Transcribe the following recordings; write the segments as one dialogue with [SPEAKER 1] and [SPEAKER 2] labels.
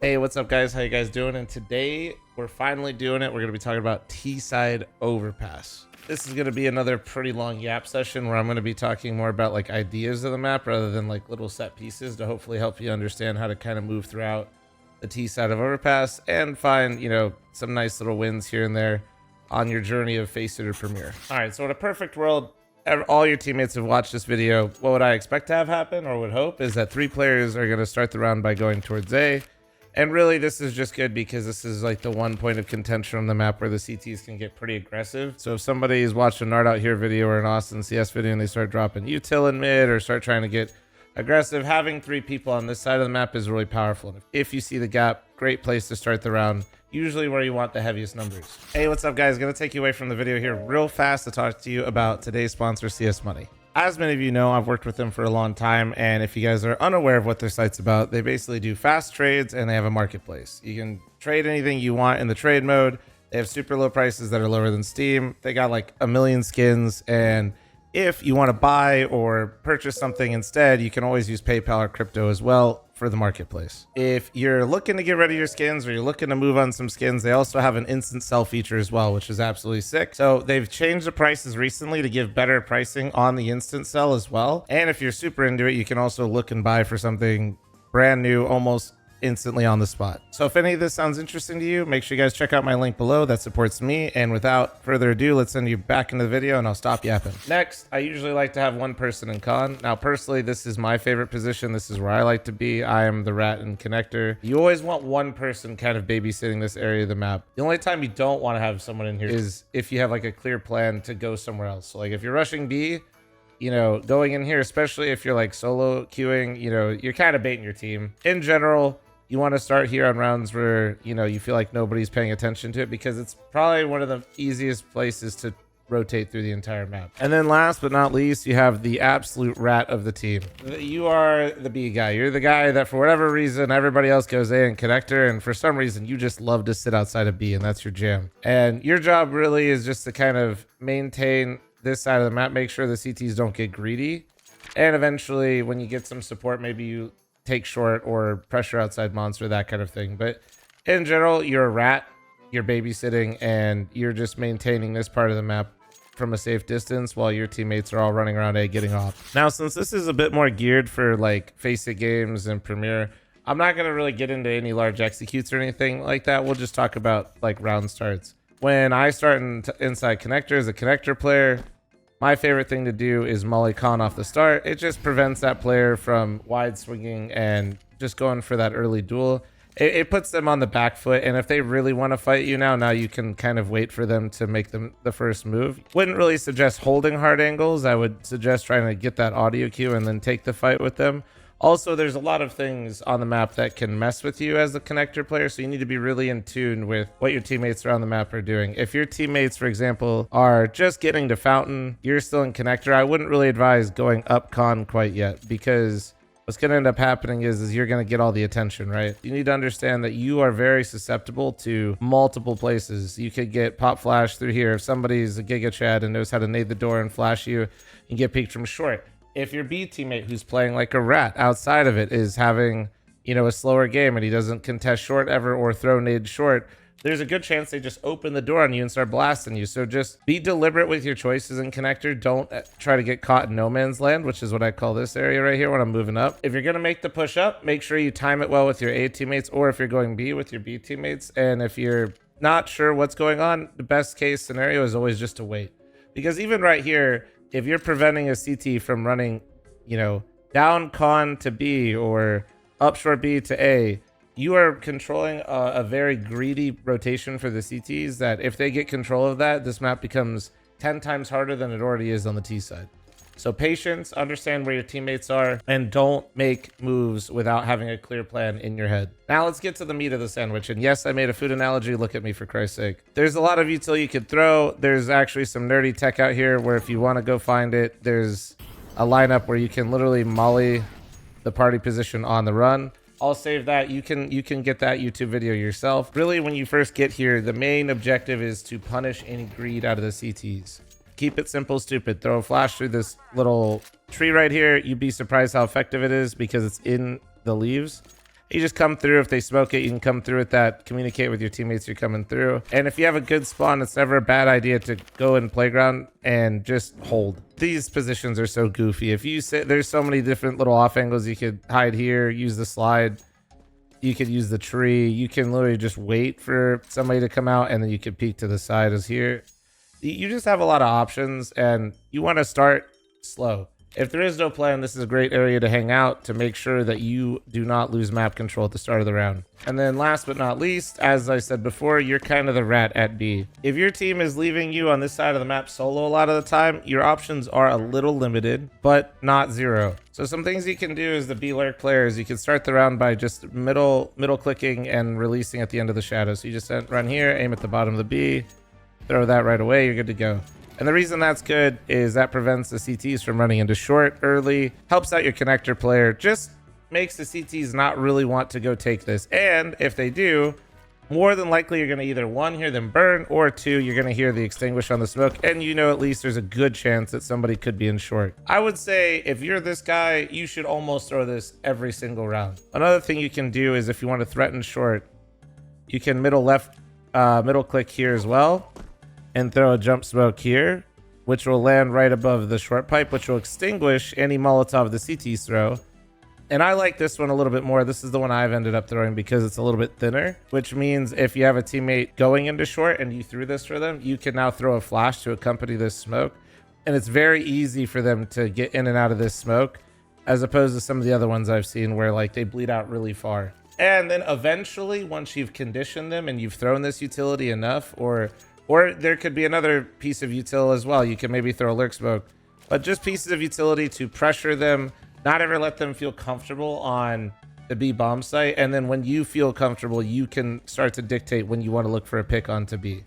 [SPEAKER 1] Hey, what's up guys? How you guys doing? And today we're finally doing it. We're going to be talking about T Side Overpass. This is going to be another pretty long yap session where I'm going to be talking more about like ideas of the map rather than like little set pieces to hopefully help you understand how to kind of move throughout the T Side of Overpass and find, some nice little wins here and there on your journey of Face It or Premiere. All right, so in a perfect world, all your teammates have watched this video. What would I expect to have happen or would hope is that 3 players are going to start the round by going towards A. And really, this is just good because this is like the one point of contention on the map where the CTs can get pretty aggressive. So if somebody is watching a Nard Out Here video or an Austin CS video and they start dropping util in mid or start trying to get aggressive, having 3 people on this side of the map is really powerful. If you see the gap, great place to start the round. Usually where you want the heaviest numbers. Hey, what's up guys? Gonna take you away from the video here real fast to talk to you about today's sponsor, cs.money. As many of you know, I've worked with them for a long time, and if you guys are unaware of what their site's about, they basically do fast trades and they have a marketplace. You can trade anything you want in the trade mode. They have super low prices that are lower than Steam. They got like 1 million skins, and if you want to buy or purchase something instead, you can always use PayPal or crypto as well for the marketplace. If you're looking to get rid of your skins or you're looking to move on some skins, they also have an instant sell feature as well, which is absolutely sick. So they've changed the prices recently to give better pricing on the instant sell as well. And if you're super into it, you can also look and buy for something brand new almost instantly on the spot. So if any of this sounds interesting to you, make sure you guys check out my link below. That supports me. And without further ado, let's send you back into the video and I'll stop yapping. Next, I usually like to have one person in con. Now, personally, this is my favorite position. This is where I like to be. I am the rat and connector. You always want one person kind of babysitting this area of the map. The only time you don't want to have someone in here is if you have like a clear plan to go somewhere else. So like if you're rushing B, going in here, especially if you're like solo queuing, you're kind of baiting your team. In general, you want to start here on rounds where, you feel like nobody's paying attention to it because it's probably one of the easiest places to rotate through the entire map. And then last but not least, you have the absolute rat of the team. You are the B guy. You're the guy that for whatever reason, everybody else goes A and connector. And for some reason, you just love to sit outside of B and that's your jam. And your job really is just to kind of maintain this side of the map, make sure the CTs don't get greedy. And eventually when you get some support, maybe you take short or pressure outside monster, that kind of thing. But in general, you're a rat, you're babysitting, and you're just maintaining this part of the map from a safe distance while your teammates are all running around A getting off. Now, since this is a bit more geared for like Face It games and Premiere, I'm not going to really get into any large executes or anything like that. We'll just talk about like round starts. When I start inside connector as a connector player, my favorite thing to do is molly con off the start. It just prevents that player from wide swinging and just going for that early duel. It puts them on the back foot, and if they really want to fight you now you can kind of wait for them to make them the first move. Wouldn't really suggest holding hard angles. I would suggest trying to get that audio cue and then take the fight with them. Also, there's a lot of things on the map that can mess with you as a connector player, so you need to be really in tune with what your teammates around the map are doing. If your teammates, for example, are just getting to fountain, you're still in connector, I wouldn't really advise going up con quite yet, because what's going to end up happening is you're going to get all the attention, right? You need to understand that you are very susceptible to multiple places. You could get pop flash through here. If somebody's a Giga Chad and knows how to nade the door and flash you, you get peeked from short. If your B teammate who's playing like a rat outside of it is having, a slower game and he doesn't contest short ever or throw nade short, there's a good chance they just open the door on you and start blasting you. So just be deliberate with your choices in connector. Don't try to get caught in no man's land, which is what I call this area right here when I'm moving up. If you're going to make the push up, make sure you time it well with your A teammates, or if you're going B with your B teammates. And if you're not sure what's going on, the best case scenario is always just to wait. Because even right here, if you're preventing a CT from running, down con to B or up short B to A, you are controlling a very greedy rotation for the CTs that if they get control of that, this map becomes 10 times harder than it already is on the T side. So patience, understand where your teammates are, and don't make moves without having a clear plan in your head. Now let's get to the meat of the sandwich. And yes, I made a food analogy. Look at me, for Christ's sake. There's a lot of util you could throw. There's actually some nerdy tech out here where if you want to go find it, there's a lineup where you can literally molly the party position on the run. I'll save that. You can get that YouTube video yourself. Really, when you first get here, the main objective is to punish any greed out of the CTs. Keep it simple, stupid. Throw a flash through this little tree right here. You'd be surprised how effective it is because it's in the leaves. You just come through. If they smoke it, you can come through with that, communicate with your teammates you're coming through. And if you have a good spawn, it's never a bad idea to go in playground and just hold. These positions are so goofy. If you sit, there's so many different little off angles. You could hide here, use the slide. You could use the tree. You can literally just wait for somebody to come out, and then you could peek to the side as here. You just have a lot of options, and you want to start slow. If there is no plan, this is a great area to hang out to make sure that you do not lose map control at the start of the round. And then last but not least, as I said before, you're kind of the rat at B. If your team is leaving you on this side of the map solo a lot of the time, your options are a little limited, but not zero. So some things you can do as the B Lurk players, you can start the round by just middle clicking and releasing at the end of the shadow. So you just run here, aim at the bottom of the B, throw that right away, you're good to go. And the reason that's good is that prevents the CTs from running into short early, helps out your connector player, just makes the CTs not really want to go take this. And if they do, more than likely you're going to either one, hear them burn, or two, you're going to hear the extinguish on the smoke. And you know at least there's a good chance that somebody could be in short. I would say if you're this guy, you should almost throw this every single round. Another thing you can do is if you want to threaten short, you can middle click here as well. And throw a jump smoke here, which will land right above the short pipe, which will extinguish any Molotov the CTs throw. And I like this one a little bit more. This is the one I've ended up throwing because it's a little bit thinner, which means if you have a teammate going into short and you threw this for them, you can now throw a flash to accompany this smoke. And it's very easy for them to get in and out of this smoke, as opposed to some of the other ones I've seen where like they bleed out really far. And then eventually, once you've conditioned them and you've thrown this utility enough, or there could be another piece of utility as well. You can maybe throw a lurk smoke, but just pieces of utility to pressure them, not ever let them feel comfortable on the B bomb site. And then when you feel comfortable, you can start to dictate when you want to look for a pick onto B.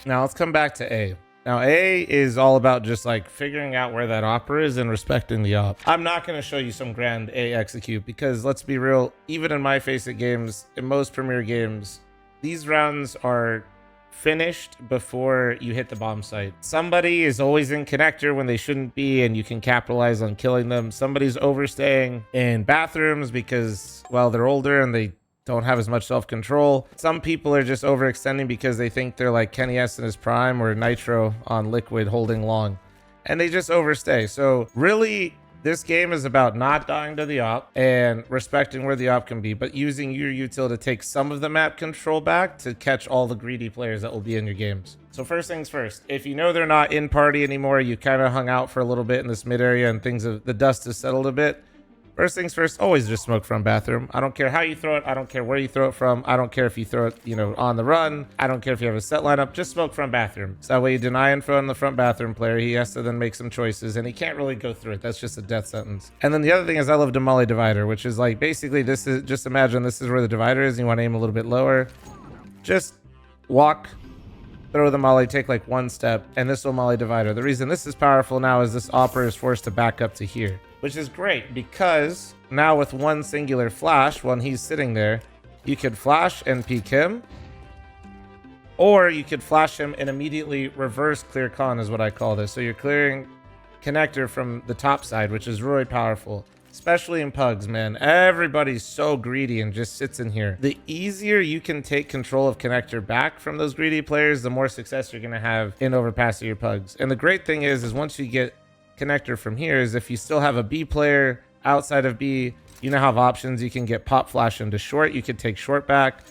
[SPEAKER 1] Now let's come back to A. Now A is all about just like figuring out where that op is and respecting the op. I'm not going to show you some grand A execute because let's be real, even in my face it games, in most premier games, these rounds are finished before you hit the bomb site. Somebody is always in connector when they shouldn't be, and you can capitalize on killing them. Somebody's overstaying in bathrooms because, well, they're older and they don't have as much self-control. Some people are just overextending because they think they're like Kenny S in his prime or Nitro on liquid holding long, and they just overstay. So really, this game is about not dying to the op and respecting where the op can be, but using your util to take some of the map control back to catch all the greedy players that will be in your games. So first things first, if you know they're not in party anymore, you kind of hung out for a little bit in this mid area and the dust has settled a bit. First things first, always just smoke from bathroom. I don't care how you throw it. I don't care where you throw it from. I don't care if you throw it, on the run. I don't care if you have a set lineup. Just smoke from bathroom. So that way you deny info on the front bathroom player. He has to then make some choices, and he can't really go through it. That's just a death sentence. And then the other thing is I love the Molly divider, which is like basically this is just imagine this is where the divider is, and you want to aim a little bit lower. Just walk, throw the Molly, take like one step, and this will Molly divider. The reason this is powerful now is this opera is forced to back up to here, which is great because now with one singular flash, when he's sitting there, you could flash and peek him, or you could flash him and immediately reverse clear con is what I call this. So you're clearing connector from the top side, which is really powerful, especially in pugs, man. Everybody's so greedy and just sits in here. The easier you can take control of connector back from those greedy players, the more success you're going to have in overpassing your pugs. And the great thing is once you get connector from here is if you still have a B player outside of B, you now have options. You can get pop flash into short. You could take short back.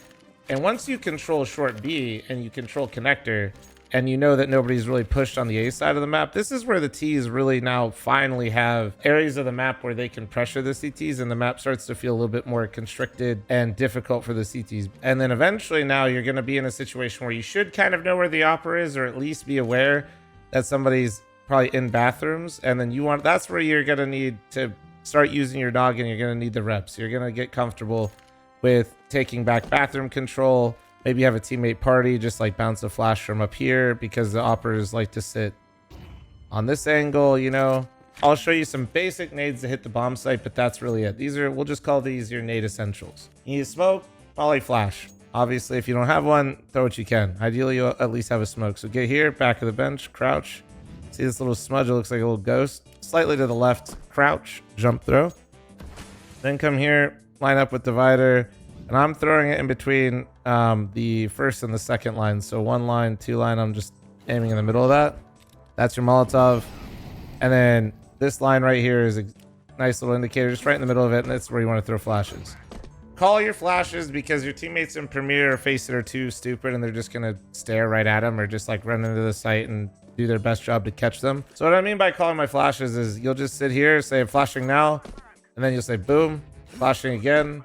[SPEAKER 1] And once you control short B and you control connector, and you know that nobody's really pushed on the A side of the map, this is where the T's really now finally have areas of the map where they can pressure the CTs, and the map starts to feel a little bit more constricted and difficult for the CTs. And then eventually now you're going to be in a situation where you should kind of know where the opera is, or at least be aware that somebody's probably in bathrooms. And then that's where you're going to need to start using your noggin. You're going to need the reps. You're going to get comfortable with taking back bathroom control. Maybe you have a teammate party, just like bounce a flash from up here because the operators like to sit on this angle, I'll show you some basic nades to hit the bomb site, but that's really it. We'll just call these your nade essentials. You need a smoke, poly flash. Obviously, if you don't have one, throw what you can. Ideally, you'll at least have a smoke. So get here, back of the bench, crouch. See this little smudge? It looks like a little ghost. Slightly to the left, crouch, jump throw. Then come here, line up with divider, and I'm throwing it in between the first and the second line. So 1 line, 2 line, I'm just aiming in the middle of that. That's your Molotov. And then this line right here is a nice little indicator, just right in the middle of it, and that's where you want to throw flashes. Call your flashes because your teammates in Premiere or Face It are too stupid and they're just going to stare right at them or just like run into the site and do their best job to catch them. So what I mean by calling my flashes is you'll just sit here, say flashing now, and then you'll say boom, flashing again,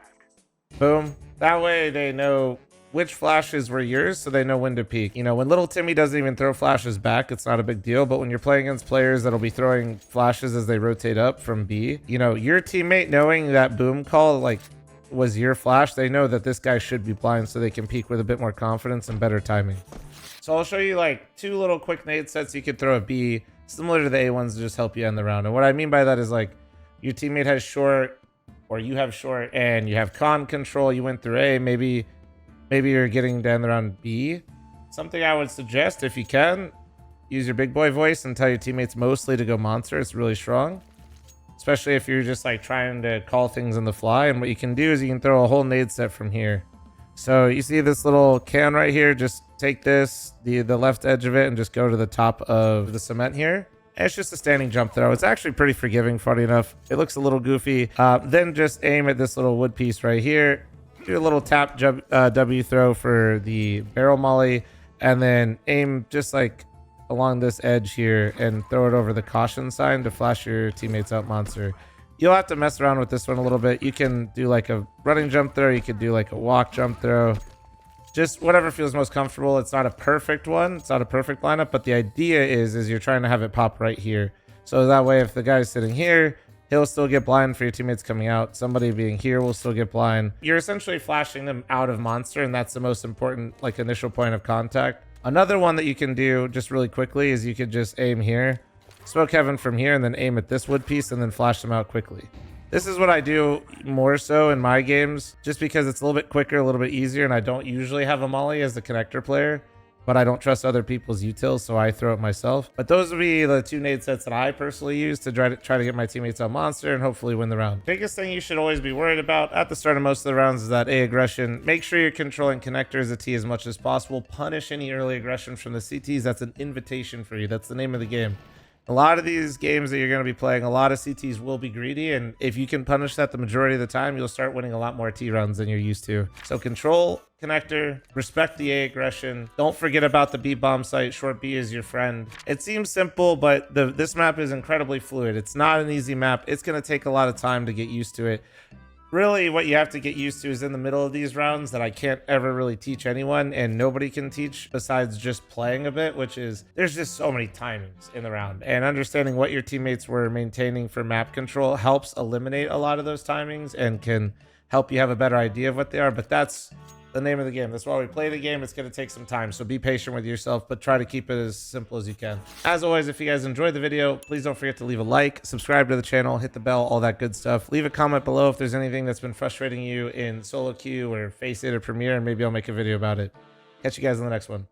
[SPEAKER 1] boom. That way they know which flashes were yours, so they know when to peek. You know, when little Timmy doesn't even throw flashes back, it's not a big deal. But when you're playing against players that'll be throwing flashes as they rotate up from B, you know, your teammate knowing that boom call, like, was your flash, they know that this guy should be blind, so they can peek with a bit more confidence and better timing. So I'll show you like 2 little quick nade sets you could throw at B, similar to the A ones, to just help you end the round. And what I mean by that is like your teammate has short, or you have short, and you have con control. You went through A, maybe you're getting to end the round B. Something I would suggest, if you can, use your big boy voice and tell your teammates mostly to go monster. It's really strong. Especially if you're just like trying to call things on the fly. And what you can do is you can throw a whole nade set from here. So you see this little can right here, just take this, the left edge of it, and just go to the top of the cement here. And it's just a standing jump throw. It's actually pretty forgiving, funny enough. It looks a little goofy. Then just aim at this little wood piece right here. Do a little tap W throw for the barrel molly. And then aim just like along this edge here and throw it over the caution sign to flash your teammates out monster. You'll have to mess around with this one a little bit. You can do like a running jump throw. You could do like a walk jump throw. Just whatever feels most comfortable. It's not a perfect one. It's not a perfect lineup, but the idea is you're trying to have it pop right here. So that way, if the guy's sitting here, he'll still get blind for your teammates coming out. Somebody being here will still get blind. You're essentially flashing them out of monster, and that's the most important like initial point of contact. Another one that you can do just really quickly is you could just aim here, smoke heaven from here, and then aim at this wood piece and then flash them out quickly. This is what I do more so in my games, just because it's a little bit quicker, a little bit easier, and I don't usually have a molly as the connector player, but I don't trust other people's utils, so I throw it myself. But those would be the 2 nade sets that I personally use to try to get my teammates on monster and hopefully win the round. Biggest thing you should always be worried about at the start of most of the rounds is that A aggression. Make sure you're controlling connectors at T as much as possible. Punish any early aggression from the CTs. That's an invitation for you. That's the name of the game. A lot of these games that you're going to be playing, a lot of CTs will be greedy, and if you can punish that the majority of the time, you'll start winning a lot more T rounds than you're used to. So control connector, respect the A aggression. Don't forget about the B bomb site. Short B is your friend. It seems simple, but this map is incredibly fluid. It's not an easy map. It's going to take a lot of time to get used to it. Really, what you have to get used to is in the middle of these rounds that I can't ever really teach anyone, and nobody can teach besides just playing a bit, which is there's just so many timings in the round, and understanding what your teammates were maintaining for map control helps eliminate a lot of those timings and can help you have a better idea of what they are. But that's the name of the game. That's why we play the game. It's going to take some time, so be patient with yourself, but try to keep it as simple as you can. As always, if you guys enjoyed the video, please don't forget to leave a like, subscribe to the channel, hit the bell, all that good stuff. Leave a comment below if there's anything that's been frustrating you in solo queue or Face It or Premiere, and maybe I'll make a video about it. Catch you guys in the next one.